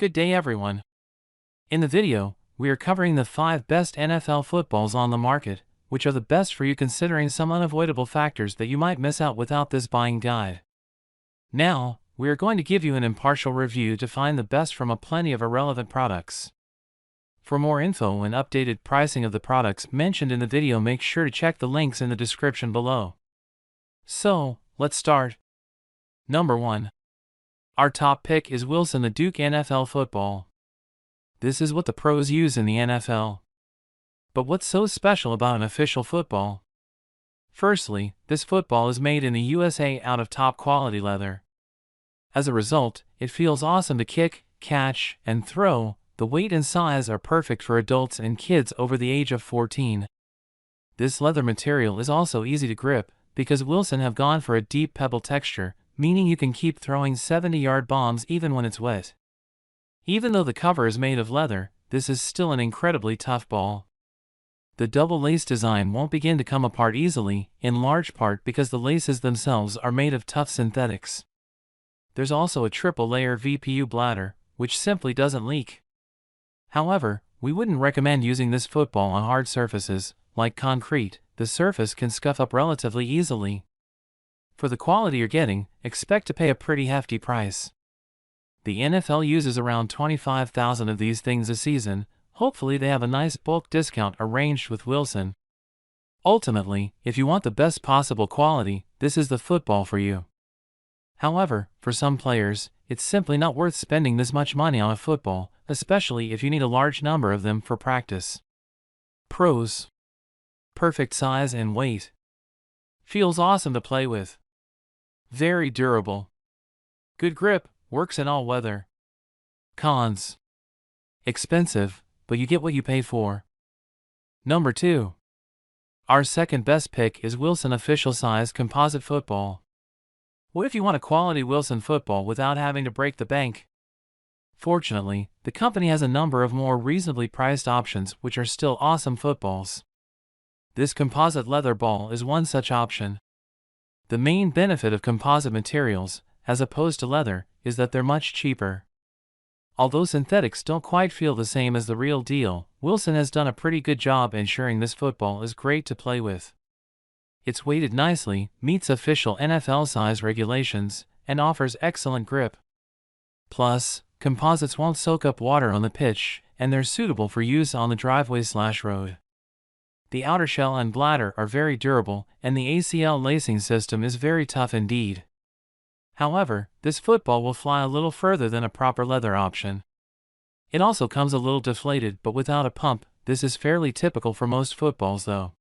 Good day everyone. In the video, we are covering the 5 best NFL footballs on the market, which are the best for you considering some unavoidable factors that you might miss out without this buying guide. Now, we are going to give you an impartial review to find the best from a plenty of irrelevant products. For more info and updated pricing of the products mentioned in the video, make sure to check the links in the description below. So, let's start. Number 1. Our top pick is Wilson the Duke NFL football. This is what the pros use in the NFL. But what's so special about an official football? Firstly, this football is made in the USA out of top quality leather. As a result, it feels awesome to kick, catch, and throw. The weight and size are perfect for adults and kids over the age of 14. This leather material is also easy to grip, because Wilson have gone for a deep pebble texture, meaning you can keep throwing 70-yard bombs even when it's wet. Even though the cover is made of leather, this is still an incredibly tough ball. The double lace design won't begin to come apart easily, in large part because the laces themselves are made of tough synthetics. There's also a triple-layer VPU bladder, which simply doesn't leak. However, we wouldn't recommend using this football on hard surfaces, like concrete. The surface can scuff up relatively easily. For the quality you're getting, expect to pay a pretty hefty price. The NFL uses around 25,000 of these things a season. Hopefully they have a nice bulk discount arranged with Wilson. Ultimately, if you want the best possible quality, this is the football for you. However, for some players, it's simply not worth spending this much money on a football, especially if you need a large number of them for practice. Pros: perfect size and weight. Feels awesome to play with. Very durable. Good grip, works in all weather. Cons: expensive, but you get what you pay for. Number 2. Our second best pick is Wilson official size composite football. What if you want a quality Wilson football without having to break the bank? Fortunately, the company has a number of more reasonably priced options which are still awesome footballs. This composite leather ball is one such option. The main benefit of composite materials, as opposed to leather, is that they're much cheaper. Although synthetics don't quite feel the same as the real deal, Wilson has done a pretty good job ensuring this football is great to play with. It's weighted nicely, meets official NFL size regulations, and offers excellent grip. Plus, composites won't soak up water on the pitch, and they're suitable for use on the driveway/road. The outer shell and bladder are very durable, and the ACL lacing system is very tough indeed. However, this football will fly a little further than a proper leather option. It also comes a little deflated but without a pump. This is fairly typical for most footballs though.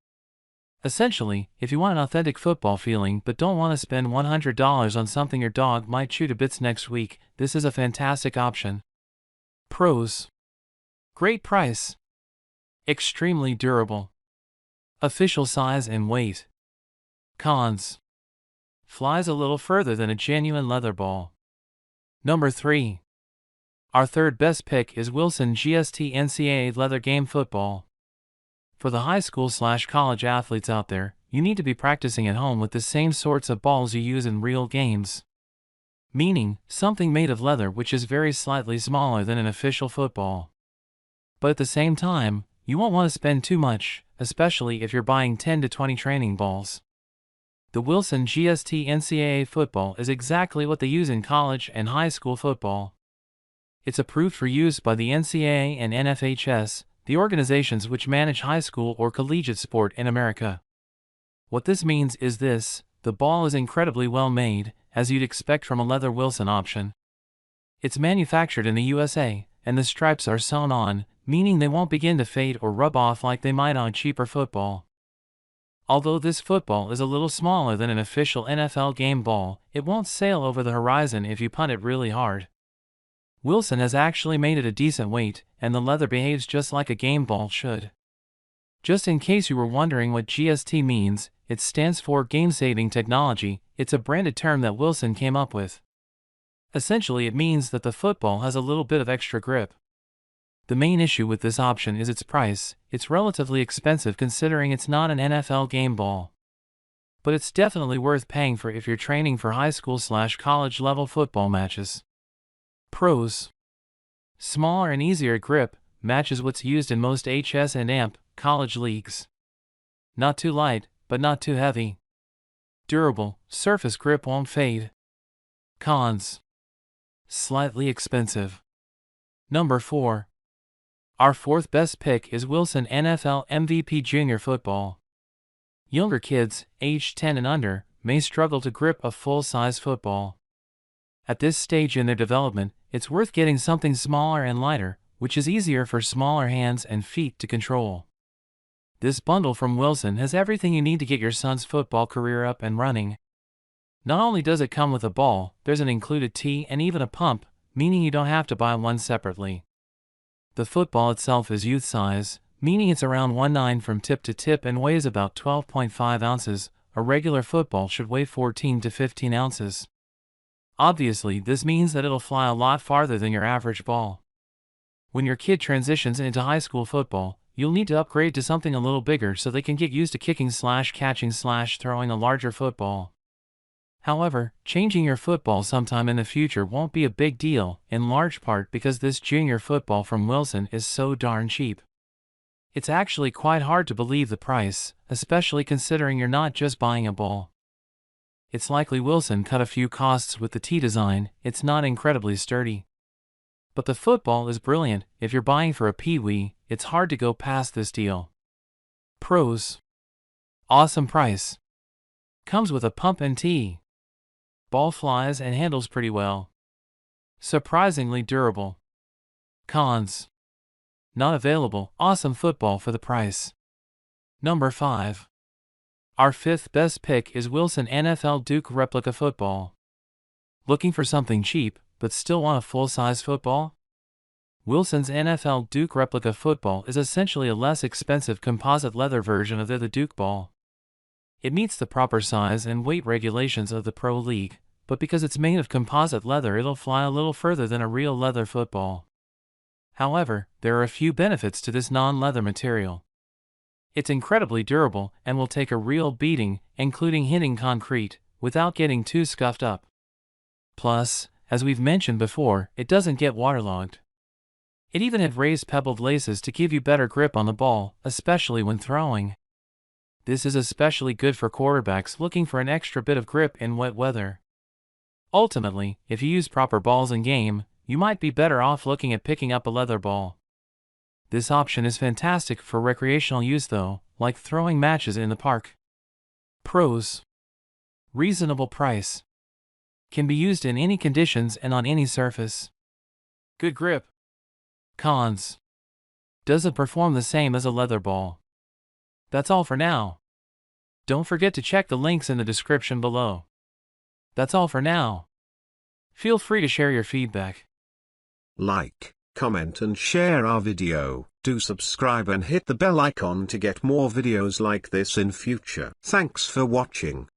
Essentially, if you want an authentic football feeling but don't want to spend $100 on something your dog might chew to bits next week, this is a fantastic option. Pros: great price. Extremely durable. Official size and weight. Cons: flies a little further than a genuine leather ball. Number 3. Our third best pick is Wilson GST NCAA leather game football. For the high school/college athletes out there, you need to be practicing at home with the same sorts of balls you use in real games. Meaning, something made of leather which is very slightly smaller than an official football. But at the same time, you won't want to spend too much, especially if you're buying 10 to 20 training balls. The Wilson GST NCAA football is exactly what they use in college and high school football. It's approved for use by the NCAA and NFHS, the organizations which manage high school or collegiate sport in America. What this means is this: the ball is incredibly well made, as you'd expect from a leather Wilson option. It's manufactured in the USA, and the stripes are sewn on, meaning they won't begin to fade or rub off like they might on a cheaper football. Although this football is a little smaller than an official NFL game ball, it won't sail over the horizon if you punt it really hard. Wilson has actually made it a decent weight, and the leather behaves just like a game ball should. Just in case you were wondering what GST means, it stands for Game Saving Technology. It's a branded term that Wilson came up with. Essentially it means that the football has a little bit of extra grip. The main issue with this option is its price. It's relatively expensive considering it's not an NFL game ball. But it's definitely worth paying for if you're training for high school/college level football matches. Pros: Smaller and easier grip matches what's used in most HS and AMP college leagues. Not too light, but not too heavy. Durable, surface grip won't fade. Cons. Slightly expensive. Number 4. Our fourth best pick is Wilson NFL MVP Junior Football. Younger kids, aged 10 and under, may struggle to grip a full-size football. At this stage in their development, it's worth getting something smaller and lighter, which is easier for smaller hands and feet to control. This bundle from Wilson has everything you need to get your son's football career up and running. Not only does it come with a ball, there's an included tee and even a pump, meaning you don't have to buy one separately. The football itself is youth size, meaning it's around 1/9 from tip to tip and weighs about 12.5 ounces. A regular football should weigh 14 to 15 ounces. Obviously, this means that it'll fly a lot farther than your average ball. When your kid transitions into high school football, you'll need to upgrade to something a little bigger so they can get used to kicking/catching/throwing a larger football. However, changing your football sometime in the future won't be a big deal, in large part because this junior football from Wilson is so darn cheap. It's actually quite hard to believe the price, especially considering you're not just buying a ball. It's likely Wilson cut a few costs with the tee design. It's not incredibly sturdy. But the football is brilliant. If you're buying for a peewee, it's hard to go past this deal. Pros. Awesome price. Comes with a pump and tee. Ball flies and handles pretty well. Surprisingly durable. Cons. Not available. Awesome football for the price. Number 5. Our fifth best pick is Wilson NFL Duke Replica Football. Looking for something cheap, but still want a full-size football? Wilson's NFL Duke Replica Football is essentially a less expensive composite leather version of the Duke ball. It meets the proper size and weight regulations of the Pro League, but because it's made of composite leather, it'll fly a little further than a real leather football. However, there are a few benefits to this non-leather material. It's incredibly durable and will take a real beating, including hitting concrete, without getting too scuffed up. Plus, as we've mentioned before, it doesn't get waterlogged. It even had raised pebbled laces to give you better grip on the ball, especially when throwing. This is especially good for quarterbacks looking for an extra bit of grip in wet weather. Ultimately, if you use proper balls in game, you might be better off looking at picking up a leather ball. This option is fantastic for recreational use though, like throwing matches in the park. Pros. Reasonable price. Can be used in any conditions and on any surface. Good grip. Cons. Doesn't perform the same as a leather ball. That's all for now. Don't forget to check the links in the description below. That's all for now. Feel free to share your feedback. Like, comment and share our video. Do subscribe and hit the bell icon to get more videos like this in future. Thanks for watching.